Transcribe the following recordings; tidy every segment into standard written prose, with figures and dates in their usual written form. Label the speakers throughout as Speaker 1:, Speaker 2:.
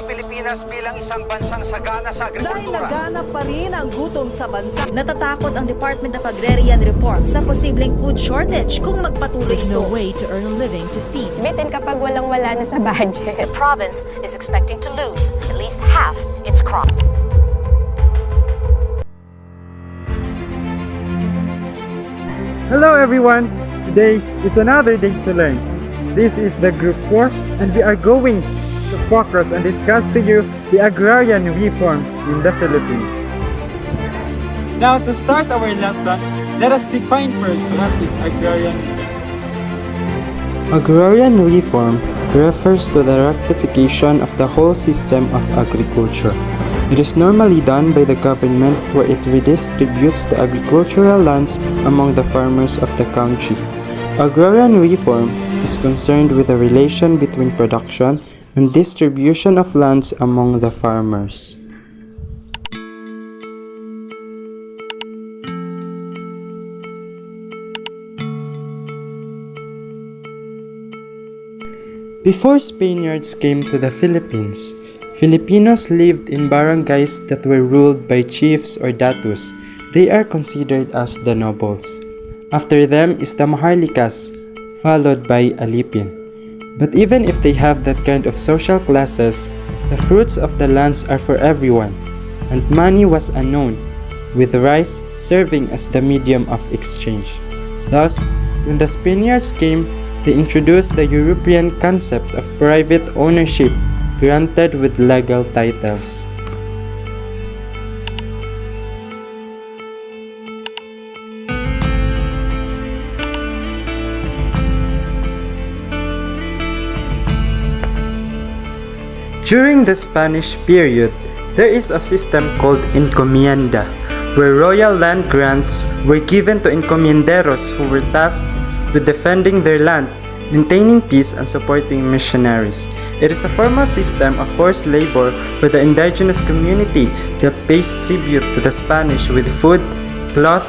Speaker 1: ang Pilipinas bilang isang bansang sagana sa
Speaker 2: Dahil
Speaker 1: agrikultura.
Speaker 2: naganap pa rin ang gutom sa bansa. Natatakot ang Department of Agrarian Reform sa posibleng food shortage kung magpatuloy ito.
Speaker 3: No way to earn a living to feed.
Speaker 4: Bitin kapag walang-wala na sa budget.
Speaker 5: The province is expecting to lose at least half its crop.
Speaker 6: Hello everyone! Today is another day to learn. This is the Group 4 and we are going to focus and discuss to you the agrarian reform in the Philippines. Now to start our lesson, let us define first what is agrarian.
Speaker 7: Agrarian reform refers to the rectification of the whole system of agriculture. It is normally done by the government where it redistributes the agricultural lands among the farmers of the country. Agrarian reform is concerned with the relation between production and distribution of lands among the farmers. Before Spaniards came to the Philippines, Filipinos lived in barangays that were ruled by chiefs or datus. They are considered as the nobles. After them is the Maharlikas, followed by Alipin. But even if they have that kind of social classes, the fruits of the lands are for everyone, and money was unknown, with rice serving as the medium of exchange. Thus, when the Spaniards came, they introduced the European concept of private ownership granted with legal titles. During the Spanish period, there is a system called encomienda, where royal land grants were given to encomienderos who were tasked with defending their land, maintaining peace, and supporting missionaries. It is a formal system of forced labor for the indigenous community that pays tribute to the Spanish with food, cloth,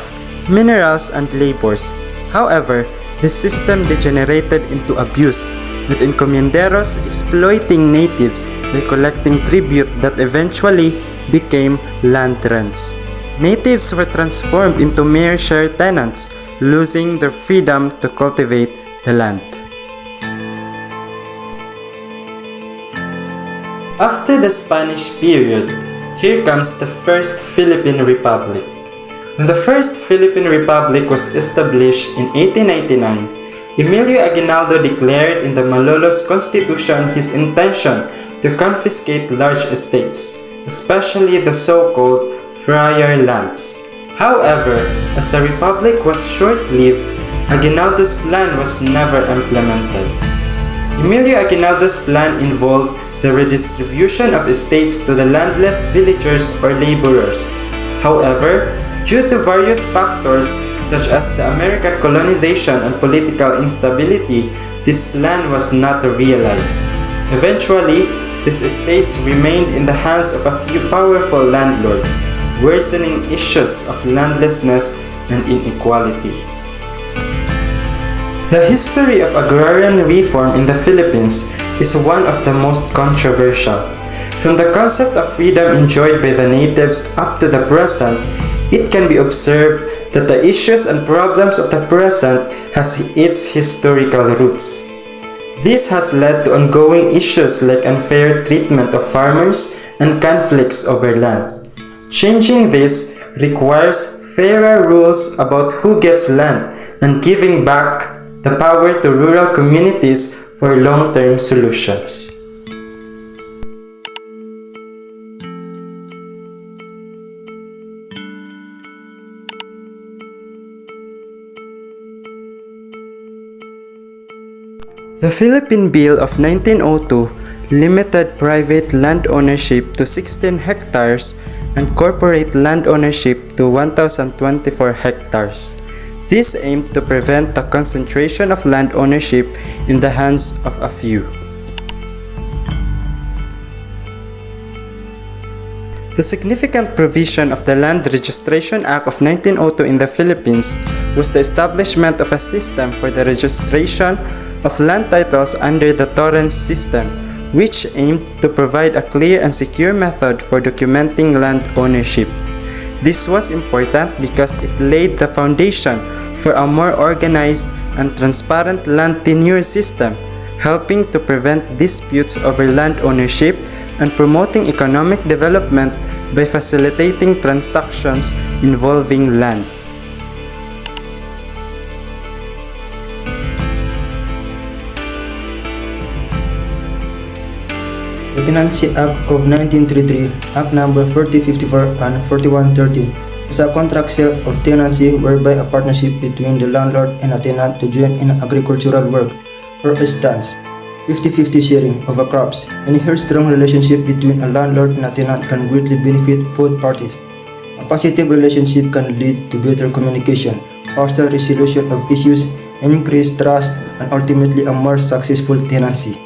Speaker 7: minerals, and labors. However, this system degenerated into abuse, with encomienderos exploiting natives by collecting tribute that eventually became land rents. Natives were transformed into mere share tenants, losing their freedom to cultivate the land. After the Spanish period, here comes the First Philippine Republic. When the First Philippine Republic was established in 1899, Emilio Aguinaldo declared in the Malolos Constitution his intention to confiscate large estates, especially the so-called friar lands. However, as the Republic was short-lived, Aguinaldo's plan was never implemented. Emilio Aguinaldo's plan involved the redistribution of estates to the landless villagers or laborers. However, due to various factors such as the American colonization and political instability, this plan was not realized. Eventually, these estates remained in the hands of a few powerful landlords, worsening issues of landlessness and inequality. The history of agrarian reform in the Philippines is one of the most controversial. From the concept of freedom enjoyed by the natives up to the present, it can be observed that the issues and problems of the present has its historical roots. This has led to ongoing issues like unfair treatment of farmers and conflicts over land. Changing this requires fairer rules about who gets land and giving back the power to rural communities for long-term solutions. The Philippine Bill of 1902 limited private land ownership to 16 hectares and corporate land ownership to 1,024 hectares. This aimed to prevent the concentration of land ownership in the hands of a few. The significant provision of the Land Registration Act of 1902 in the Philippines was the establishment of a system for the registration of land titles under the Torrens system, which aimed to provide a clear and secure method for documenting land ownership. This was important because it laid the foundation for a more organized and transparent land tenure system, helping to prevent disputes over land ownership and promoting economic development by facilitating transactions involving land.
Speaker 8: The Tenancy Act of 1933, Act Number 4054 and 4113, is a contract share of tenancy whereby a partnership between the landlord and a tenant to join in agricultural work. For instance, 50-50 sharing of a crops. Any strong relationship between a landlord and a tenant can greatly benefit both parties. A positive relationship can lead to better communication, faster resolution of issues, increased trust, and ultimately a more successful tenancy.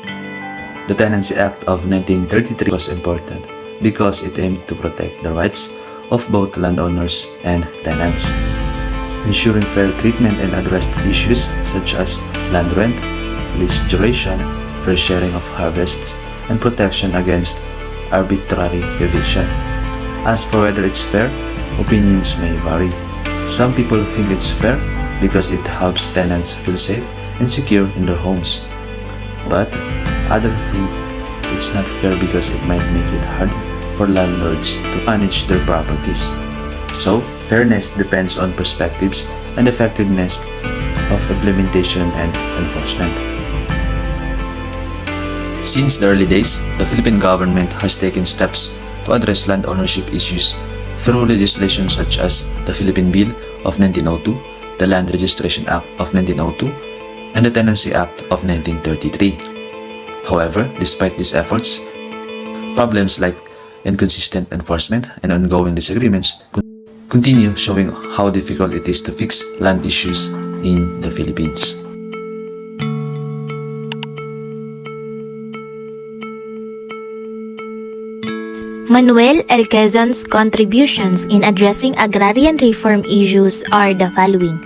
Speaker 9: The Tenancy Act of 1933 was important because it aimed to protect the rights of both landowners and tenants, ensuring fair treatment and addressed issues such as land rent, lease duration, fair sharing of harvests, and protection against arbitrary eviction. As for whether it's fair, opinions may vary. Some people think it's fair because it helps tenants feel safe and secure in their homes. But others think it's not fair because it might make it hard for landlords to manage their properties. So, fairness depends on perspectives and effectiveness of implementation and enforcement. Since the early days, the Philippine government has taken steps to address land ownership issues through legislation such as the Philippine Bill of 1902, the Land Registration Act of 1902, and the Tenancy Act of 1933. However, despite these efforts, problems like inconsistent enforcement and ongoing disagreements continue, showing how difficult it is to fix land issues in the Philippines.
Speaker 5: Manuel L. Quezon's contributions in addressing agrarian reform issues are the following.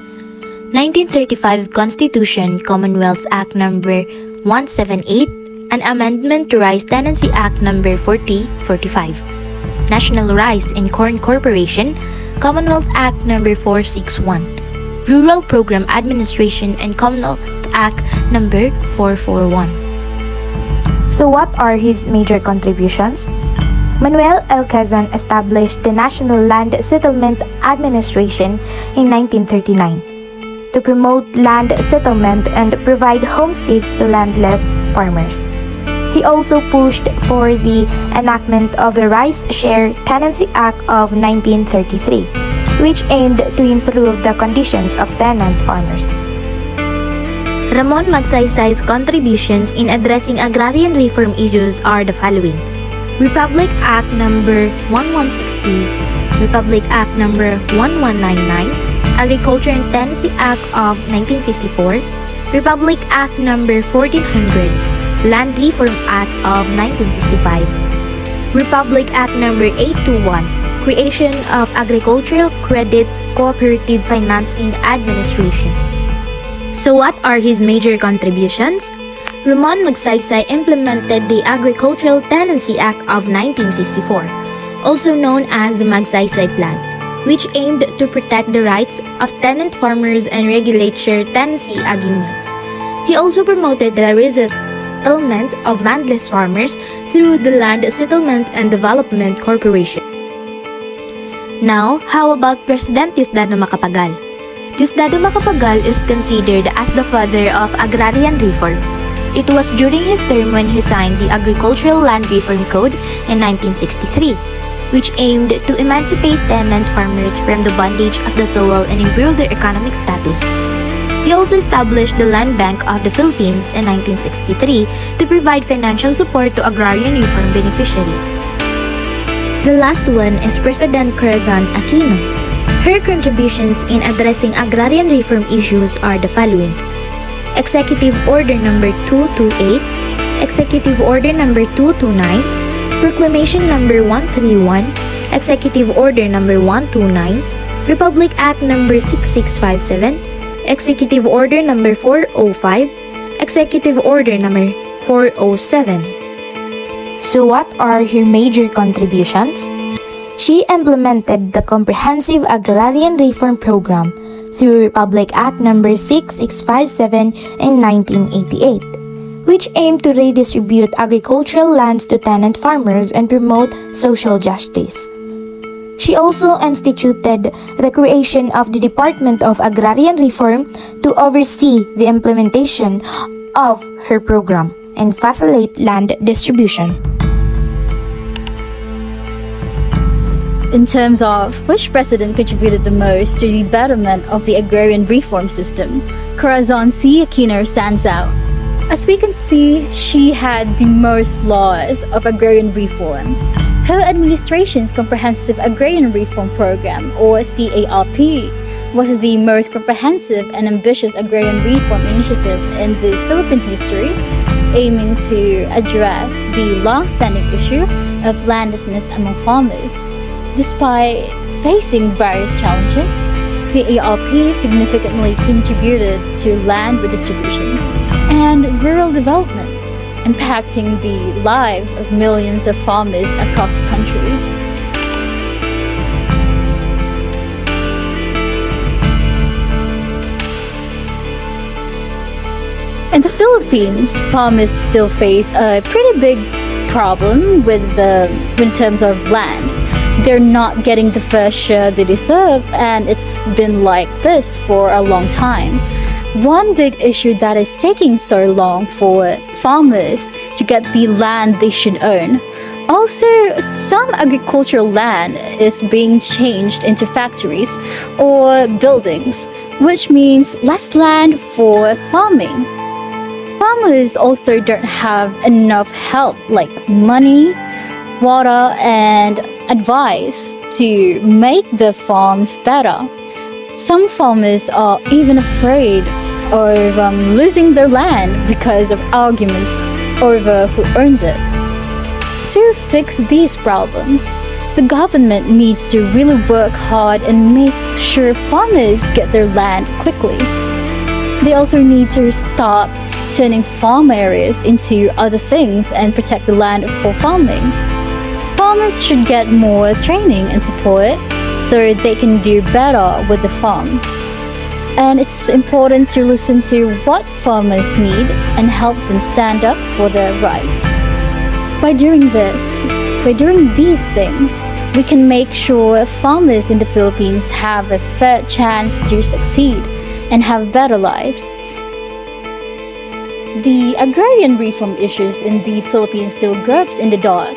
Speaker 5: 1935 Constitution, Commonwealth Act No. 178, an amendment to Rice Tenancy Act No. 4045. National Rice and Corn Corporation, Commonwealth Act No. 461. Rural Program Administration and Commonwealth Act No. 441.
Speaker 10: So what are his major contributions? Manuel L. Quezon established the National Land Settlement Administration in 1939 to promote land settlement and provide homesteads to landless farmers. He also pushed for the enactment of the Rice Share Tenancy Act of 1933, which aimed to improve the conditions of tenant farmers.
Speaker 5: Ramon Magsaysay's contributions in addressing agrarian reform issues are the following. Republic Act No. 1160, Republic Act No. 1199, Agriculture and Tenancy Act of 1954, Republic Act No. 1400, Land Reform Act of 1955, Republic Act No. 821, Creation of Agricultural Credit Cooperative Financing Administration. So what are his major contributions? Ramon Magsaysay implemented the Agricultural Tenancy Act of 1954, also known as the Magsaysay Plan, which aimed to protect the rights of tenant farmers and regulate share tenancy agreements. He also promoted the resettlement of landless farmers through the Land Settlement and Development Corporation. Now, how about President Diosdado Macapagal? Diosdado Macapagal is considered as the father of agrarian reform. It was during his term when he signed the Agricultural Land Reform Code in 1963, which aimed to emancipate tenant farmers from the bondage of the soil and improve their economic status. He also established the Land Bank of the Philippines in 1963 to provide financial support to agrarian reform beneficiaries. The last one is President Corazon Aquino. Her contributions in addressing agrarian reform issues are the following. Executive Order No. 228, Executive Order No. 229, Proclamation No. 131, Executive Order No. 129, Republic Act No. 6657, Executive Order No. 405, Executive Order No. 407.
Speaker 10: So what are her major contributions? She implemented the Comprehensive Agrarian Reform Program through Republic Act No. 6657 in 1988, which aimed to redistribute agricultural lands to tenant farmers and promote social justice. She also instituted the creation of the Department of Agrarian Reform to oversee the implementation of her program and facilitate land distribution.
Speaker 11: In terms of which president contributed the most to the betterment of the agrarian reform system, Corazon C. Aquino stands out. As we can see, she had the most laws of agrarian reform. Her administration's Comprehensive Agrarian Reform Program, or CARP, was the most comprehensive and ambitious agrarian reform initiative in the Philippine history, aiming to address the long-standing issue of landlessness among farmers. Despite facing various challenges, CARP significantly contributed to land redistributions and rural development, impacting the lives of millions of farmers across the country. In the Philippines, farmers still face a pretty big problem in terms of land. They're not getting the fair share they deserve, and it's been like this for a long time. One big issue that is taking so long for farmers to get the land they should own. Also, some agricultural land is being changed into factories or buildings, which means less land for farming. Farmers also don't have enough help like money, water, and advice to make the farms better. Some farmers are even afraid of losing their land because of arguments over who owns it. To fix these problems, the government needs to really work hard and make sure farmers get their land quickly. They also need to stop turning farm areas into other things and protect the land for farming. Farmers should get more training and support so they can do better with the farms. And it's important to listen to what farmers need and help them stand up for their rights. By doing these things, we can make sure farmers in the Philippines have a fair chance to succeed and have better lives. The agrarian reform issues in the Philippines still gropes in the dark.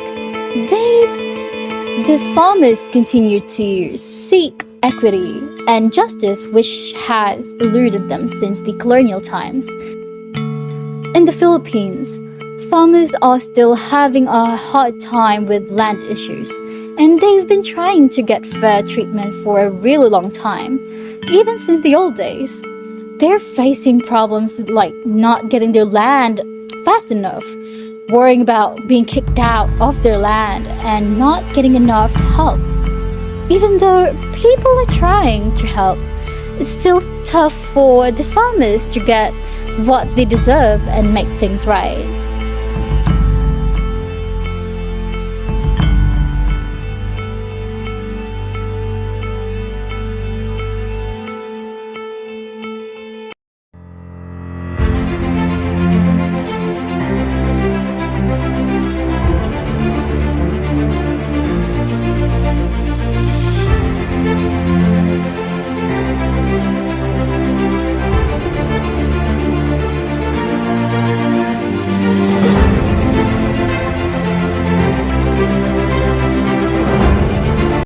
Speaker 11: The farmers continue to seek equity and justice, which has eluded them since the colonial times. In the Philippines, farmers are still having a hard time with land issues, and they've been trying to get fair treatment for a really long time, even since the old days. They're facing problems like not getting their land fast enough, worrying about being kicked out of their land, and not getting enough help. Even though people are trying to help, it's still tough for the farmers to get what they deserve and make things right.